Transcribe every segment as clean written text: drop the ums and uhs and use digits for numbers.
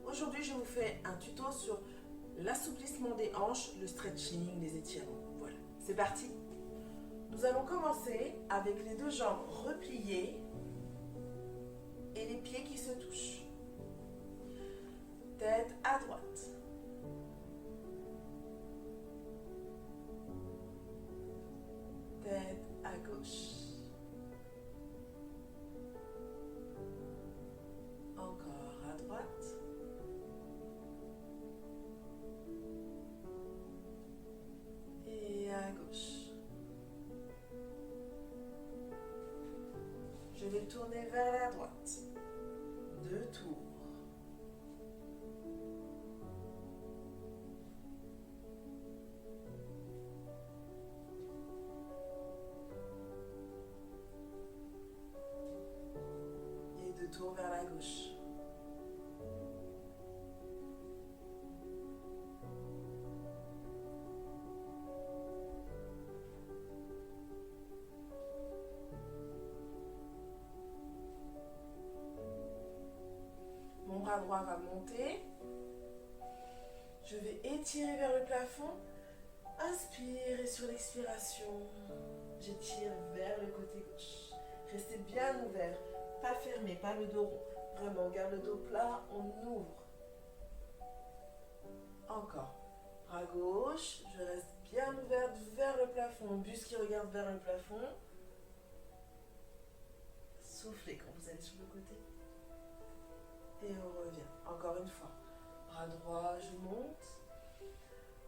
Aujourd'hui, je vous fais un tuto sur l'assouplissement des hanches, le stretching, les étirements. Voilà, c'est parti. Nous allons commencer avec les deux jambes repliées et les pieds qui se touchent. Tête à droite. Tête à gauche. Encore à droite. Et à gauche. Je vais tourner vers la droite. 2 tours. Et 2 tours vers la gauche. Mon bras droit va monter. Je vais étirer vers le plafond. Inspire et sur l'expiration, j'étire vers le côté gauche. Restez bien ouvert, pas fermé, pas le dos rond. Vraiment, on garde le dos plat, on ouvre. Encore. Bras gauche, je reste bien ouverte vers le plafond. Buste qui regarde vers le plafond. Soufflez quand vous allez sur le côté. Et on revient. Encore une fois. Bras droit, je monte.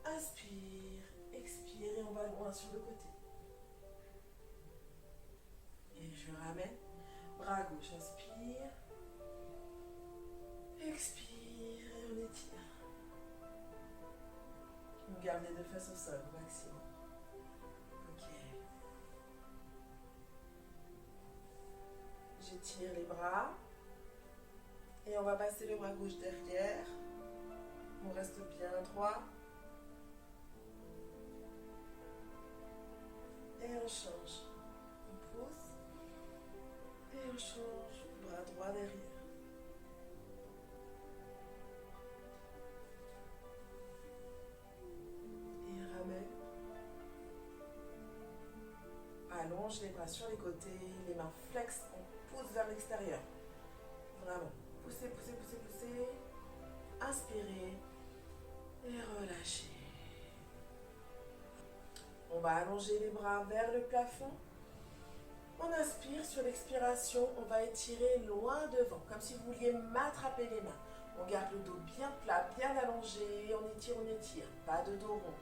Inspire, expire et on va loin sur le côté. Et je ramène. Bras gauche, inspire. Expire et on étire. On garde les deux fesses au sol au maximum. Ok. J'étire les bras. Et on va passer le bras gauche derrière. On reste bien droit. Et on change. On pousse. Et on change. Bras droit derrière. Et ramène. Allonge les bras sur les côtés. Les mains flex. On pousse vers l'extérieur. Vraiment. Poussez, poussez, poussez, poussez. Inspirez. Et relâchez. On va allonger les bras vers le plafond. On inspire, sur l'expiration, on va étirer loin devant, comme si vous vouliez m'attraper les mains. On garde le dos bien plat, bien allongé, on étire, pas de dos rond.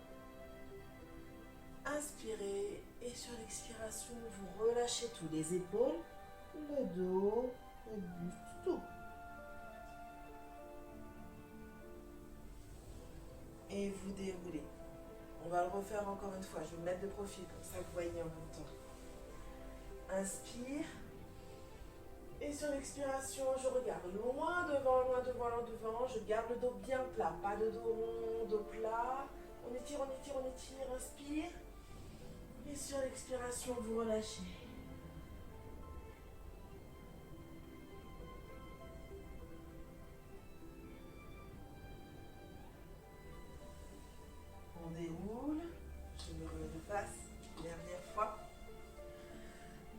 Inspirez et sur l'expiration, vous relâchez tout, les épaules, le dos, le buste, tout. Et vous déroulez. On va le refaire encore une fois. Je vais me mettre de profil, comme ça vous voyez en même temps. Inspire. Et sur l'expiration, je regarde loin devant, loin devant, loin devant. Je garde le dos bien plat. Pas de dos rond, dos plat. On étire, on étire, on étire. Inspire. Et sur l'expiration, vous relâchez. On déroule. Je me repasse une dernière fois.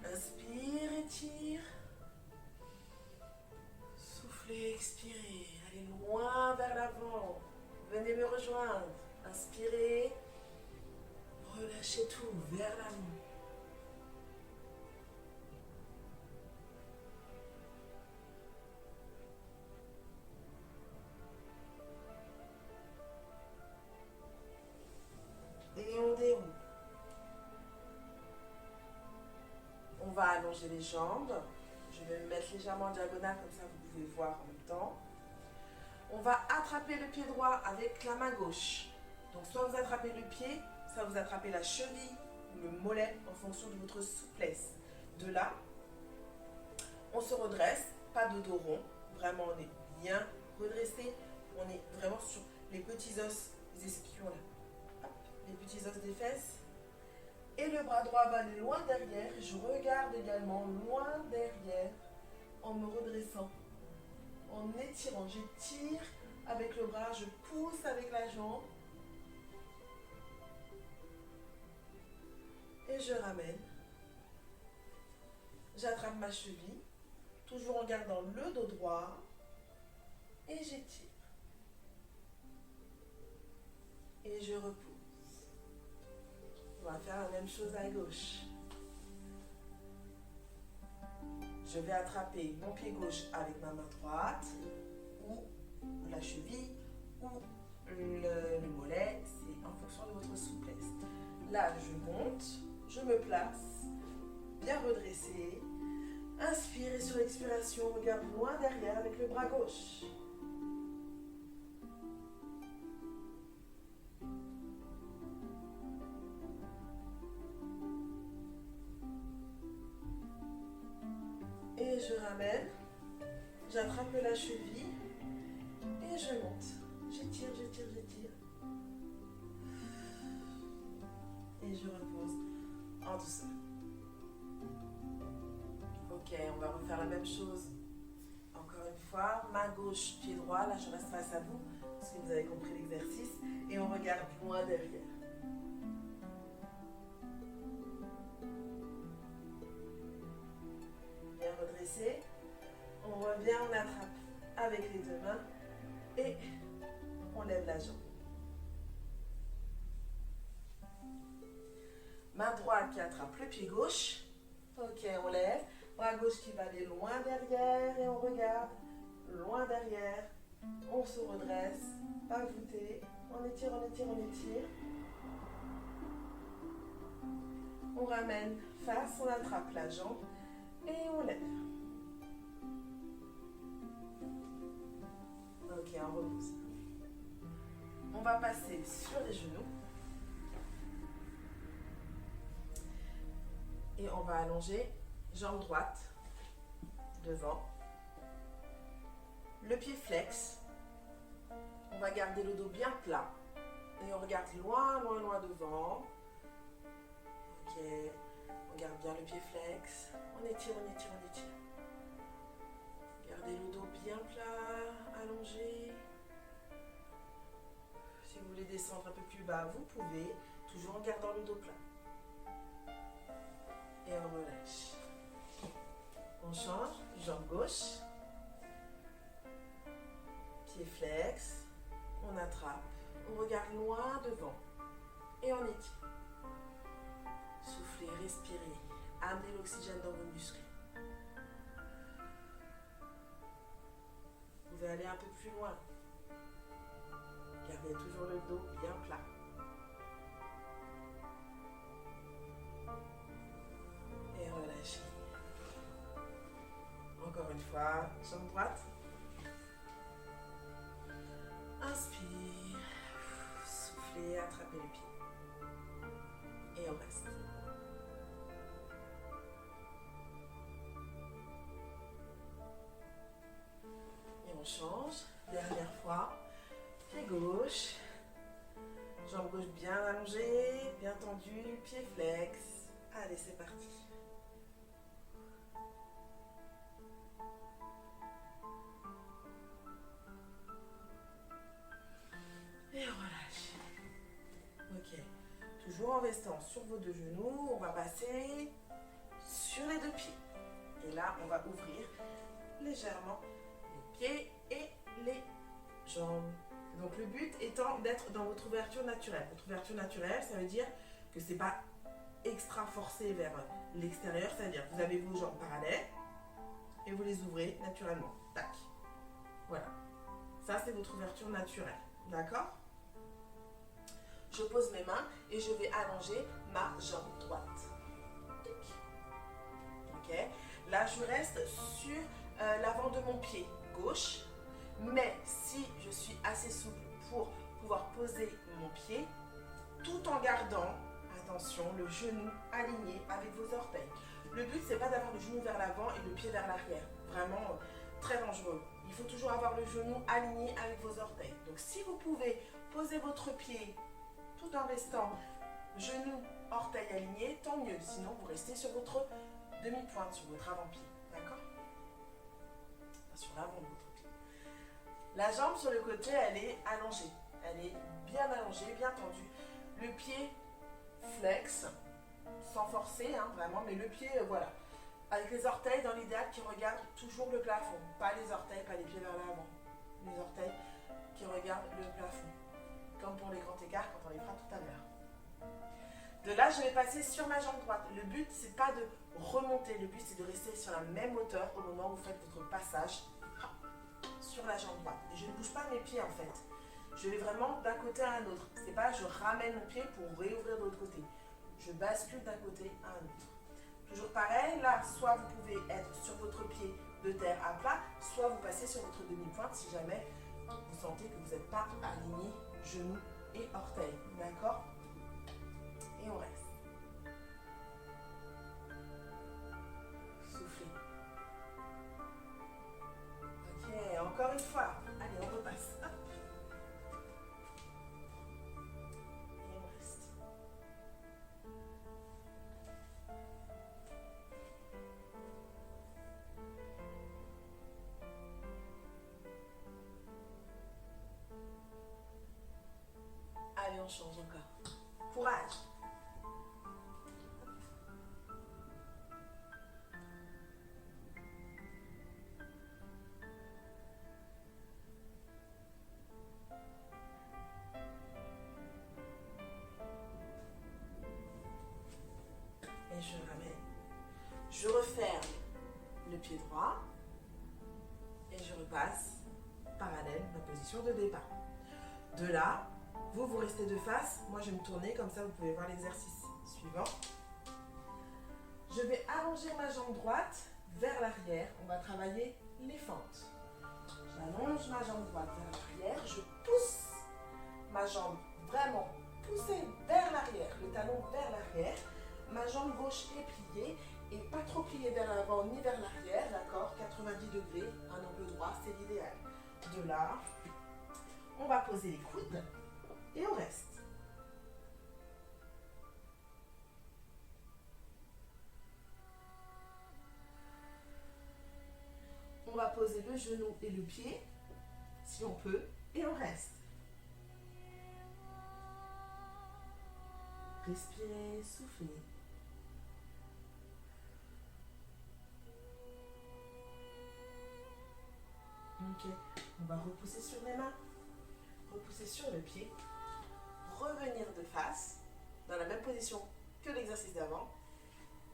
Inspire, étire. Soufflez, expirez. Allez loin vers l'avant. Venez me rejoindre. Inspirez. Relâchez tout vers l'avant. Et on déroule. On va allonger les jambes. Je vais me mettre légèrement en diagonale, comme ça vous pouvez voir en même temps. On va attraper le pied droit avec la main gauche. Donc soit vous attrapez le pied, soit vous attrapez la cheville ou le mollet en fonction de votre souplesse. De là, on se redresse, pas de dos rond. Vraiment, on est bien redressé. On est vraiment sur les petits os, les ischions là. Hop, les petits os des fesses. Et le bras droit va aller loin derrière. Je regarde également loin derrière en me redressant, en étirant. J'étire avec le bras, je pousse avec la jambe. Et je ramène. J'attrape ma cheville, toujours en gardant le dos droit. Et j'étire. Et je repousse. On va faire la même chose à gauche. Je vais attraper mon pied gauche avec ma main droite, ou la cheville, ou le mollet. C'est en fonction de votre souplesse. Là, je monte, je me place, bien redressé. Inspire et sur l'expiration, regarde loin derrière avec le bras gauche. Et je ramène, j'attrape la cheville et je monte. J'étire, j'étire, j'étire. Et je repose en douceur. Ok, on va refaire la même chose. Encore une fois, main gauche, pied droit. Là, je reste face à vous parce que vous avez compris l'exercice. Et on regarde loin derrière. Bien redressé. On revient, on attrape avec les deux mains et on lève la jambe. Main droite qui attrape le pied gauche. Ok, on lève. Bras gauche qui va aller loin derrière et on regarde loin derrière. On se redresse, pas voûté. On étire, on étire, on étire. On ramène face, on attrape la jambe et on lève. Ok, on repose. On va passer sur les genoux. Et on va allonger jambe droite devant. Le pied flex. On va garder le dos bien plat. Et on regarde loin, loin, loin devant. Ok. On garde bien le pied flex. On étire, on étire, on étire. Gardez le dos bien plat, allongé. Si vous voulez descendre un peu plus bas, vous pouvez. Toujours en gardant le dos plat. Et on relâche. On change, jambe gauche. Pied flex. On attrape. On regarde loin devant. Et on étire. Soufflez, respirez. Amenez l'oxygène dans vos muscles. Vous pouvez aller un peu plus loin. Gardez toujours le dos bien plat. Et relâchez. Encore une fois, jambe droite. Inspire. Soufflez, attrapez le pied. Et on reste. Et on change. Dernière fois. Pied gauche. Jambe gauche bien allongée, bien tendue, pied flex. Allez, c'est parti. Et on relâche. Ok. Toujours en restant sur vos deux genoux, on va passer sur les deux pieds. Et là, on va ouvrir légèrement les pieds et les jambes. Donc le but étant d'être dans votre ouverture naturelle. Votre ouverture naturelle, ça veut dire que c'est pas extra forcé vers l'extérieur, c'est-à-dire que vous avez vos jambes parallèles et vous les ouvrez naturellement. Tac. Voilà. Ça, c'est votre ouverture naturelle. D'accord? Je pose mes mains et je vais allonger ma jambe droite. Ok? Là, je reste sur l'avant de mon pied gauche. Mais si je suis assez souple pour pouvoir poser mon pied, tout en gardant, attention, le genou aligné avec vos orteils. Le but, c'est pas d'avoir le genou vers l'avant et le pied vers l'arrière. Vraiment très dangereux. Il faut toujours avoir le genou aligné avec vos orteils. Donc si vous pouvez poser votre pied tout en restant genou orteils alignés, tant mieux. Sinon, vous restez sur votre demi-pointe, sur votre avant-pied. D'accord? Sur l'avant de votre pied. La jambe sur le côté, elle est allongée. Elle est bien allongée, bien tendue. Le pied flex, sans forcer, hein, vraiment, mais le pied, voilà. Avec les orteils, dans l'idéal, qui regardent toujours le plafond. Pas les orteils, pas les pieds vers l'avant. Les orteils qui regardent le plafond. Comme pour les grands écarts quand on les fera tout à l'heure. De là, je vais passer sur ma jambe droite. Le but, c'est pas de remonter. Le but, c'est de rester sur la même hauteur au moment où vous faites votre passage sur la jambe droite. Et je ne bouge pas mes pieds, en fait. Je vais vraiment d'un côté à un autre. C'est pas je ramène mon pied pour réouvrir de l'autre côté. Je bascule d'un côté à un autre. Toujours pareil, là, soit vous pouvez être sur votre pied de terre à plat, soit vous passez sur votre demi-pointe si jamais vous sentez que vous n'êtes pas aligné genoux et orteils. D'accord? Et on reste. Soufflez. Ok, encore une fois. Allez, on repasse. Hop. Et on reste. Allez, on change encore. Courage. Et je ramène. Je referme le pied droit et je repasse parallèle ma position de départ. De là, vous restez de face. Moi, je vais me tourner comme ça, vous pouvez voir l'exercice suivant. Je vais allonger ma jambe droite vers l'arrière. On va travailler les fentes. J'allonge ma jambe droite vers l'arrière. Je pousse ma jambe vraiment poussée vers l'arrière, le talon vers l'arrière. Ma jambe gauche est pliée et pas trop pliée vers l'avant ni vers l'arrière, d'accord? 90 degrés, un angle droit, c'est l'idéal. De là, on va poser les coudes et on reste. On va poser le genou et le pied, si on peut, et on reste. Respirez, soufflez. Ok, on va repousser sur les mains, repousser sur le pied, revenir de face, dans la même position que l'exercice d'avant,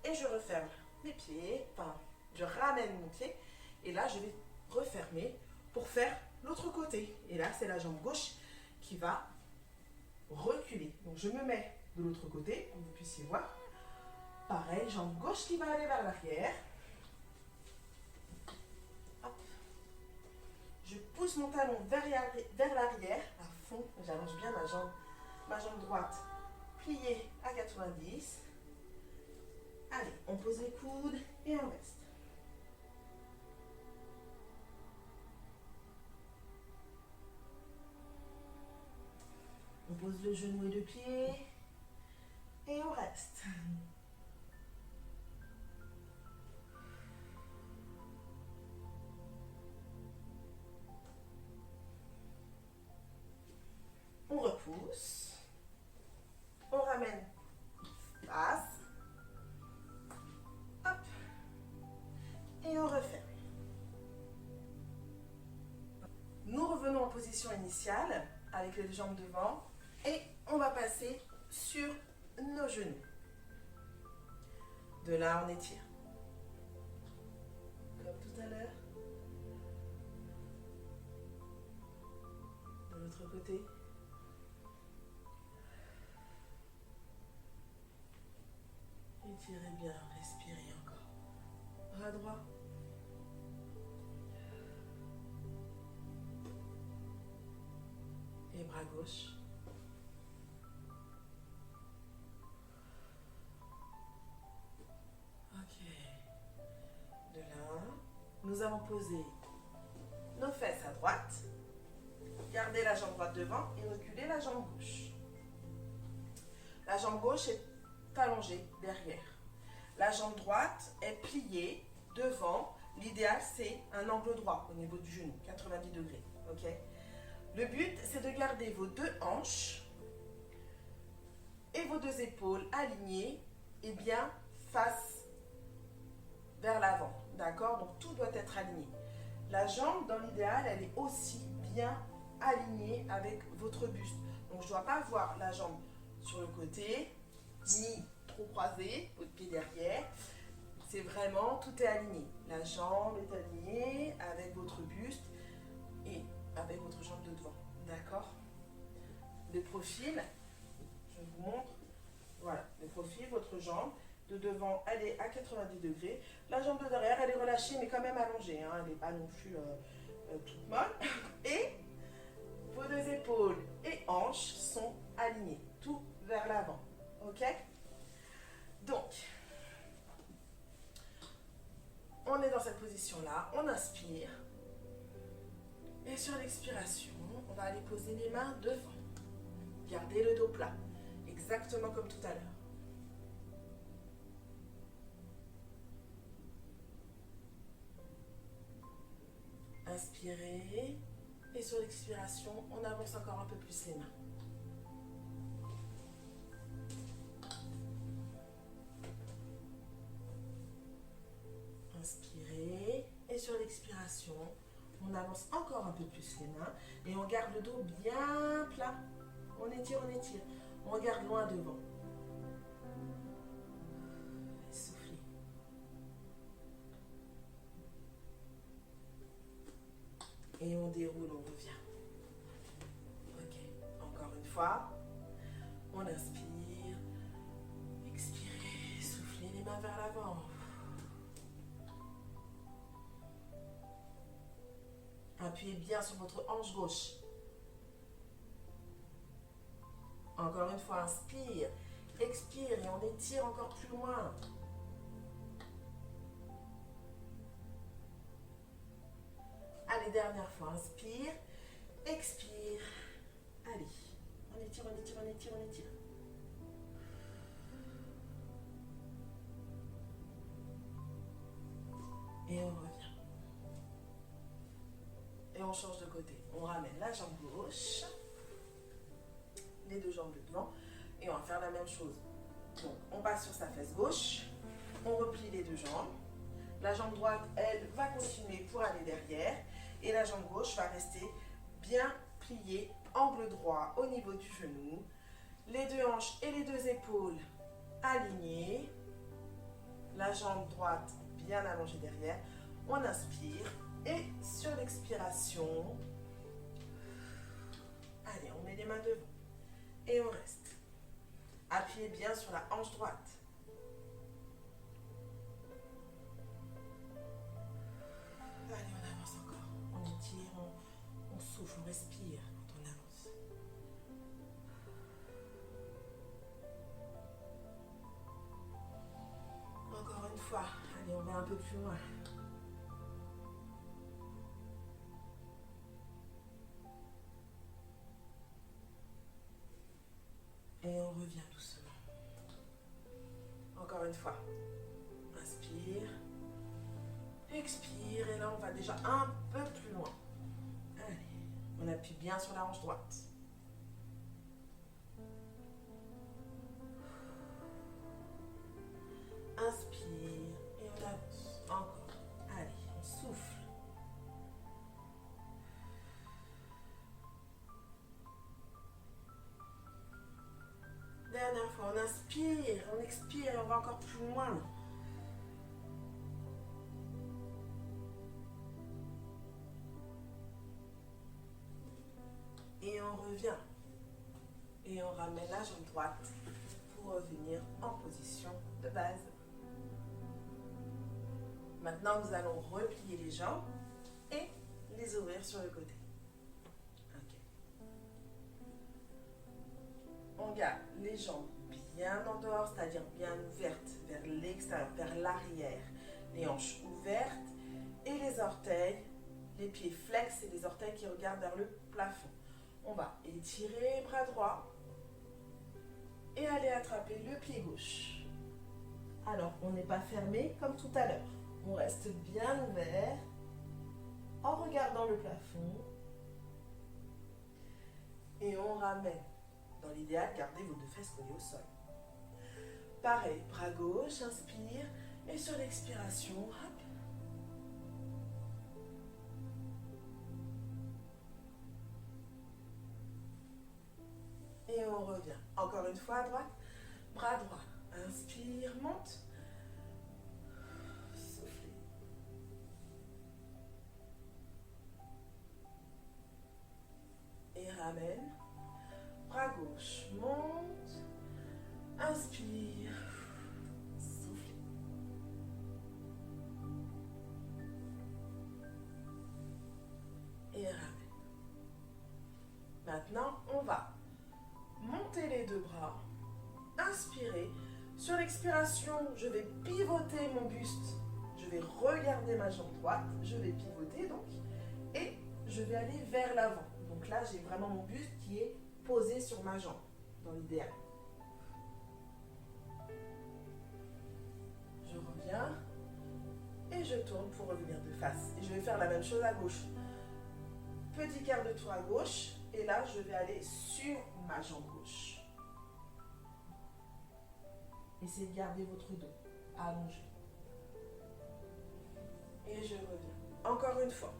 et je referme mes pieds, enfin, je ramène mon pied, et là je vais refermer pour faire l'autre côté. Et là c'est la jambe gauche qui va reculer. Donc je me mets de l'autre côté, pour que vous puissiez voir. Pareil, jambe gauche qui va aller vers l'arrière. Je pousse mon talon vers l'arrière, à fond, j'allonge bien ma jambe droite pliée à 90. Allez, on pose les coudes et on reste. On pose le genou et le pied et on reste. On repousse, on ramène face, hop, et on referme. Nous revenons en position initiale avec les jambes devant et on va passer sur nos genoux. De là, on étire. Comme tout à l'heure. De l'autre côté. Étirez bien, respirez encore. Bras droit. Et bras gauche. Ok. De là, nous allons poser nos fesses à droite. Gardez la jambe droite devant et reculez la jambe gauche. La jambe gauche est allongé derrière. La jambe droite est pliée devant. L'idéal, c'est un angle droit au niveau du genou, 90 degrés. Ok. Le but, c'est de garder vos deux hanches et vos deux épaules alignées et bien face vers l'avant. D'accord? Donc, tout doit être aligné. La jambe, dans l'idéal, elle est aussi bien alignée avec votre buste. Donc, je ne dois pas voir la jambe sur le côté, ni trop croisée, votre pied derrière. C'est vraiment, tout est aligné. La jambe est alignée avec votre buste et avec votre jambe de devant. D'accord? Le profil, je vous montre. Voilà, le profil, votre jambe de devant, elle est à 90 degrés. La jambe de derrière, elle est relâchée, mais quand même allongée. Hein, elle n'est pas non plus toute molle. Et vos deux épaules et hanches sont alignées, tout vers l'avant. Ok? Donc, on est dans cette position-là, on inspire. Et sur l'expiration, on va aller poser les mains devant. Gardez le dos plat, exactement comme tout à l'heure. Inspirez. Et sur l'expiration, on avance encore un peu plus les mains. Inspirez. Et sur l'expiration, on avance encore un peu plus les mains. Et on garde le dos bien plat. On étire, on étire. On regarde loin devant. Et soufflez. Et on déroule, on revient. Ok. Encore une fois. On inspire. Expirez. Soufflez les mains vers l'avant. Appuyez bien sur votre hanche gauche. Encore une fois, inspire, expire et on étire encore plus loin. Allez, dernière fois, inspire, expire. Allez, on étire, on étire, on étire, on étire. Et on revient. Et on change de côté. On ramène la jambe gauche, les deux jambes de devant, et on va faire la même chose. Donc, on passe sur sa fesse gauche, on replie les deux jambes. La jambe droite, elle, va continuer pour aller derrière, et la jambe gauche va rester bien pliée, angle droit au niveau du genou. Les deux hanches et les deux épaules alignées. La jambe droite bien allongée derrière. On inspire. Et sur l'expiration, allez, on met les mains devant. Et on reste. Appuyez bien sur la hanche droite. Allez, on avance encore. On étire, on souffle, on respire quand on avance. Encore une fois. Allez, on va un peu plus loin. Et on revient doucement. Encore une fois. Inspire. Expire. Et là, on va déjà un peu plus loin. Allez. On appuie bien sur la hanche droite. Inspire. Et on avance. Encore. Allez, on souffle. Dernière fois, on inspire, on expire et on va encore plus loin. Et on revient. Et on ramène la jambe droite pour revenir en position de base. Maintenant, nous allons replier les jambes et les ouvrir sur le côté. On garde les jambes bien en dehors, c'est-à-dire bien ouvertes vers l'extérieur, vers l'arrière. Les hanches ouvertes et les orteils, les pieds flex et les orteils qui regardent vers le plafond. On va étirer bras droit et aller attraper le pied gauche. Alors, on n'est pas fermé comme tout à l'heure. On reste bien ouvert en regardant le plafond. Et on ramène. Dans l'idéal, gardez vos 2 fesses collées au sol. Pareil, bras gauche, inspire. Et sur l'expiration, hop. Et on revient. Encore une fois à droite. Bras droit. Inspire, monte. Soufflez. Et ramène. Bras gauche, monte. Inspire. Soufflez. Et ramène. Maintenant, on va monter les 2 bras. Inspirez. Sur l'expiration, je vais pivoter mon buste. Je vais regarder ma jambe droite. Je vais pivoter donc. Et je vais aller vers l'avant. Donc là, j'ai vraiment mon buste qui est posé sur ma jambe, dans l'idéal. Je reviens. Et je tourne pour revenir de face. Et je vais faire la même chose à gauche. Petit quart de tour à gauche. Et là, je vais aller sur ma jambe gauche. Essayez de garder votre dos allongé. Et je reviens. Encore une fois.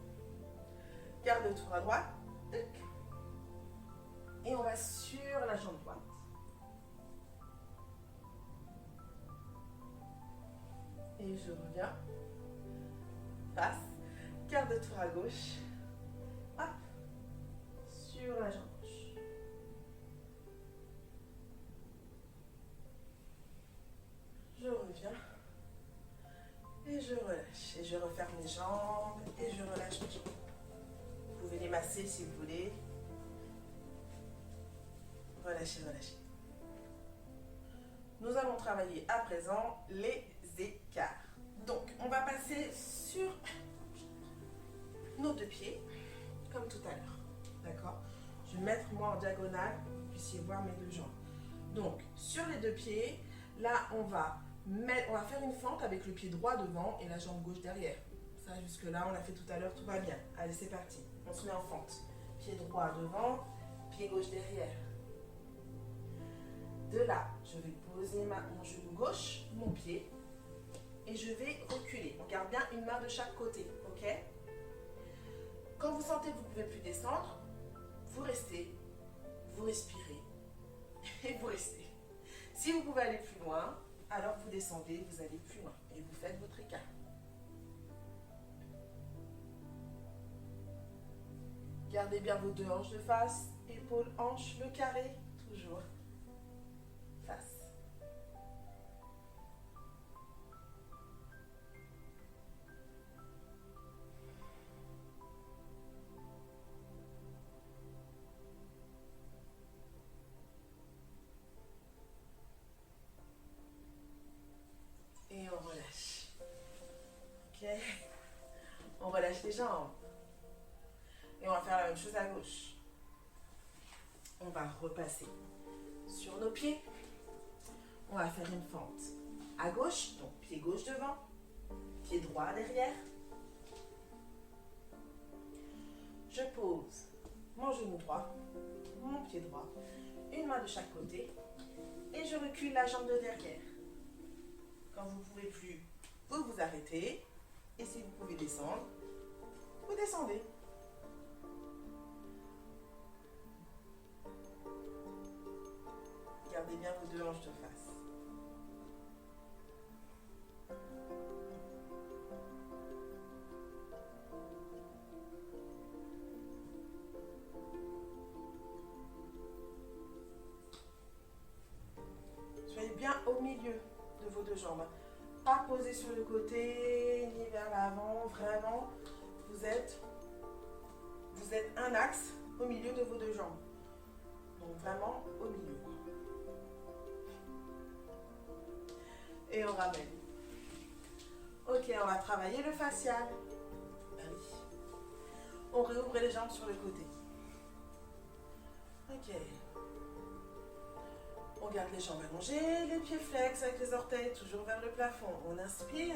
Quart de tour à droite. Et on va sur la jambe droite. Et je reviens. Face. Quart de tour à gauche. Hop. Sur la jambe gauche. Je reviens. Et je relâche. Et je referme mes jambes. Et je relâche mes jambes. Vous pouvez les masser si vous voulez. Relâchez, relâchez. Nous allons travailler à présent les écarts. Donc, on va passer sur nos 2 pieds, comme tout à l'heure. D'accord? Je vais mettre moi en diagonale, pour que vous puissiez voir mes 2 jambes. Donc, sur les 2 pieds, là, on va faire une fente avec le pied droit devant et la jambe gauche derrière. Ça, jusque-là, on l'a fait tout à l'heure, tout va bien. Allez, c'est parti. On se met en fente. Pied droit devant, pied gauche derrière. De là, je vais poser mon genou gauche, mon pied, et je vais reculer. On garde bien une main de chaque côté, ok? Quand vous sentez que vous ne pouvez plus descendre, vous restez, vous respirez, et vous restez. Si vous pouvez aller plus loin, alors vous descendez, vous allez plus loin, et vous faites votre écart. Gardez bien vos 2 hanches de face, épaules, hanches, le carré, toujours. Face. Et on relâche. Ok? On relâche les jambes. Et on va faire la même chose à gauche. On va repasser sur nos pieds. On va faire une fente à gauche, donc pied gauche devant, pied droit derrière. Je pose mon genou droit, mon pied droit, une main de chaque côté et je recule la jambe de derrière. Quand vous ne pouvez plus, vous vous arrêtez et si vous pouvez descendre, vous descendez. Gardez bien vos 2 hanches de face. Soyez bien au milieu de vos 2 jambes. Pas posé sur le côté, ni vers l'avant. Vraiment, vous êtes un axe au milieu de vos 2 jambes. Donc vraiment au milieu. Et on ramène. Ok, on va travailler le facial. Ben oui. On réouvre les jambes sur le côté. Ok. On garde les jambes allongées, les pieds flex avec les orteils toujours vers le plafond. On inspire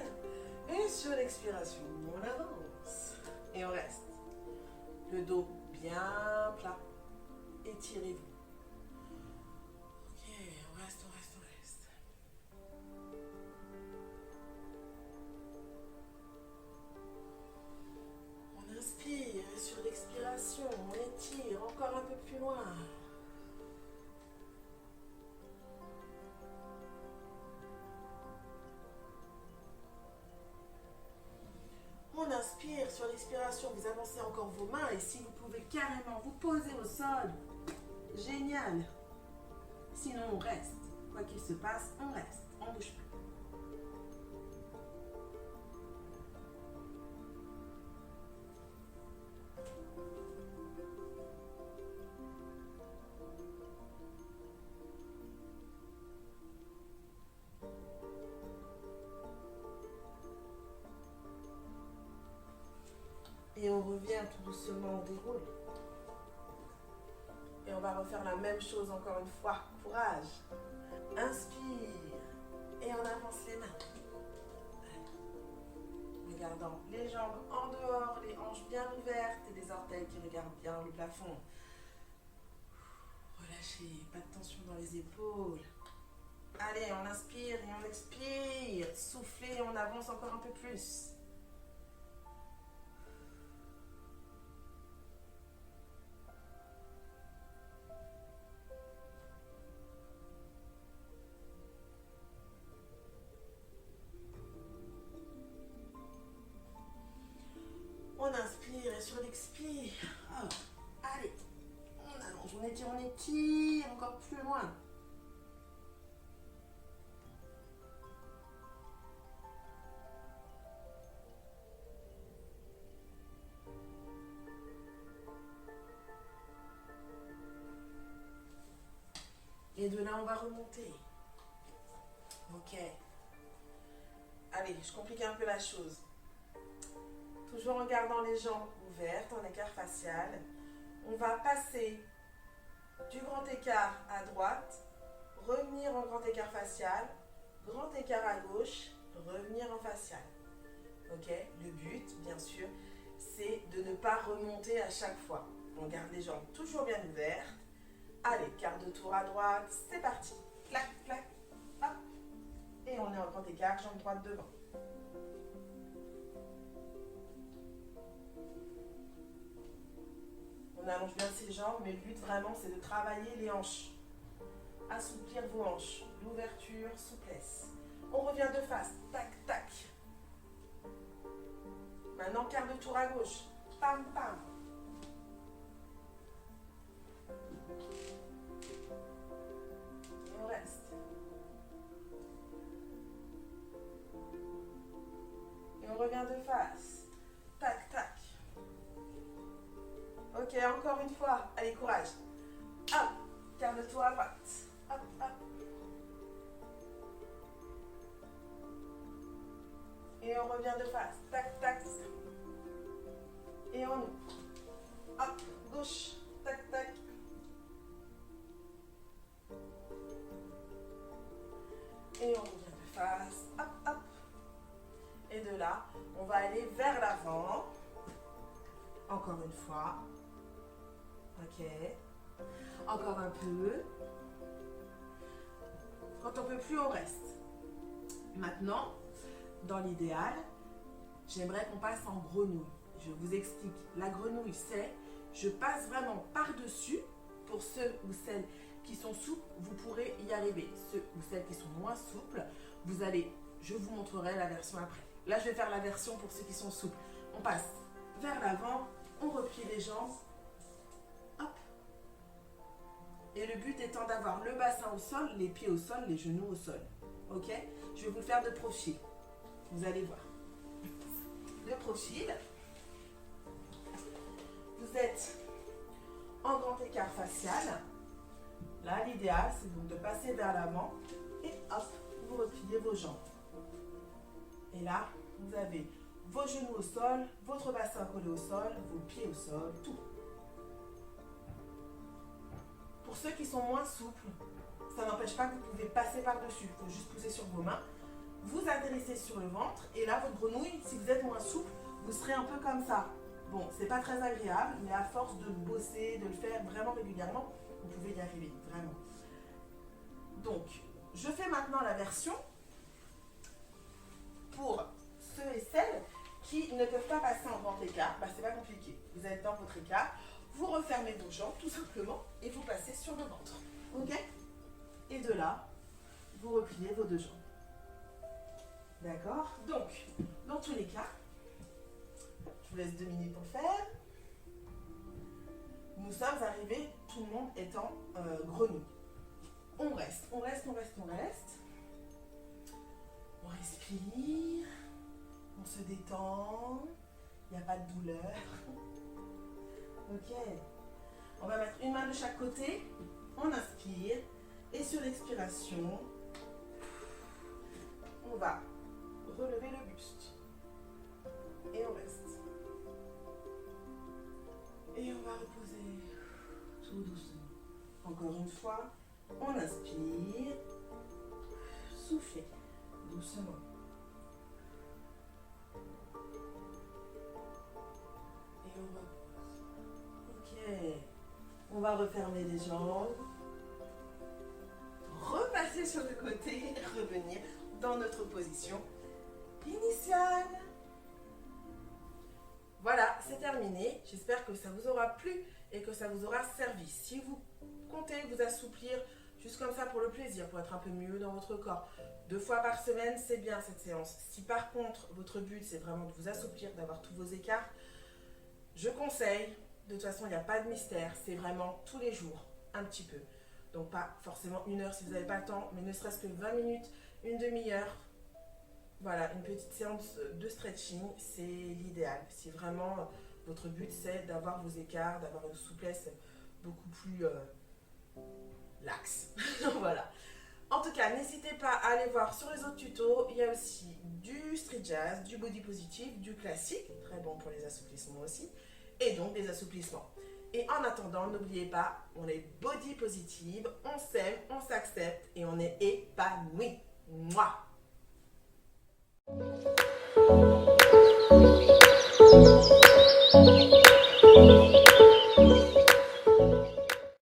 et sur l'expiration, on avance. Et on reste. Le dos bien plat. Étirez-vous. Ok, on reste, on reste, on reste. On inspire et sur l'expiration, on étire encore un peu plus loin. On inspire, sur l'expiration, vous avancez encore vos mains et si vous pouvez carrément vous poser au sol, génial. Sinon, on reste. Quoi qu'il se passe, on reste, on ne bouge plus. Et on revient tout doucement, on déroule. Et on va refaire la même chose encore une fois. Courage. Inspire. Et on avance les mains. Regardant les jambes en dehors, les hanches bien ouvertes et les orteils qui regardent bien le plafond. Relâchez, pas de tension dans les épaules. Allez, on inspire et on expire. Soufflez, on avance encore un peu plus. On inspire et sur l'expire, oh, allez, on allonge, on étire encore plus loin. Et de là, on va remonter. Ok. Allez, je complique un peu la chose. Toujours en gardant les jambes ouvertes, en écart facial. On va passer du grand écart à droite, revenir en grand écart facial, grand écart à gauche, revenir en facial. Ok? Le but, bien sûr, c'est de ne pas remonter à chaque fois. On garde les jambes toujours bien ouvertes. Allez, quart de tour à droite, c'est parti. Clac, clac, hop. Et on est en grand écart, jambe droite devant. On allonge bien ses jambes, mais le but vraiment c'est de travailler les hanches. Assouplir vos hanches. L'ouverture, souplesse. On revient de face. Tac, tac. Maintenant, quart de tour à gauche. Pam, pam. Et on reste. Et on revient de face. Tac, tac. Ok, encore une fois. Allez, courage. Hop, quart de tour à droite. Hop, hop. Et on revient de face. Tac, tac. Et on ouvre. Hop, gauche. Tac, tac. Et on revient de face. Hop, hop. Et de là, on va aller vers l'avant. Encore une fois. Ok. Encore un peu. Quand on peut plus, on reste. Maintenant, dans l'idéal, j'aimerais qu'on passe en grenouille. Je vous explique. La grenouille, c'est, je passe vraiment par-dessus. Pour ceux ou celles qui sont souples, vous pourrez y arriver. Ceux ou celles qui sont moins souples, vous allez, je vous montrerai la version après. Là, je vais faire la version pour ceux qui sont souples. On passe vers l'avant, on replie les jambes. Hop. Et le but étant d'avoir le bassin au sol, les pieds au sol, les genoux au sol. Ok? Je vais vous le faire de profil. Vous allez voir. De profil. Vous êtes en grand écart facial. Là, l'idéal, c'est donc de passer vers l'avant et hop, vous repliez vos jambes. Et là, vous avez vos genoux au sol, votre bassin collé au sol, vos pieds au sol, tout. Pour ceux qui sont moins souples, Ça n'empêche pas que vous pouvez passer par-dessus. Il faut juste pousser sur vos mains. Vous atterrissez sur le ventre. Et là, votre grenouille, si vous êtes moins souple, vous serez un peu comme ça. Bon, c'est pas très agréable, mais à force de bosser, de le faire vraiment régulièrement, vous pouvez y arriver, vraiment. Donc, je fais maintenant la version pour ceux et celles qui ne peuvent pas passer en grand écart. Bah, c'est pas compliqué. Vous êtes dans votre écart, vous refermez vos jambes tout simplement et vous passez sur le ventre. Ok? Et de là, vous repliez vos deux jambes. D'accord? Donc, dans tous les cas, je vous laisse 2 minutes pour le faire. Nous sommes arrivés, tout le monde étant grenouille. On reste, on reste, on reste, on reste. On respire. On se détend. Il n'y a pas de douleur. Ok. On va mettre une main de chaque côté. On inspire. Et sur l'expiration, on va relever le buste. Et on reste. Et on va reposer tout doucement. Encore une fois, on inspire. Soufflez doucement. Et on repose. Ok. On va refermer les jambes. Repasser sur le côté et revenir dans notre position initiale. Voilà, c'est terminé. J'espère que ça vous aura plu et que ça vous aura servi. Si vous comptez vous assouplir juste comme ça pour le plaisir, pour être un peu mieux dans votre corps, 2 fois par semaine, c'est bien cette séance. Si par contre, votre but, c'est vraiment de vous assouplir, d'avoir tous vos écarts, je conseille, de toute façon, il n'y a pas de mystère, c'est vraiment tous les jours, un petit peu. Donc pas forcément 1 heure si vous n'avez pas le temps, mais ne serait-ce que 20 minutes, une demi-heure. Voilà, une petite séance de stretching, c'est l'idéal. Si vraiment votre but c'est d'avoir vos écarts, d'avoir une souplesse beaucoup plus laxe. Voilà. En tout cas, n'hésitez pas à aller voir sur les autres tutos. Il y a aussi du street jazz, du body positive, du classique, très bon pour les assouplissements aussi, et donc des assouplissements. Et en attendant, n'oubliez pas, on est body positive, on s'aime, on s'accepte et on est épanoui. Mouah!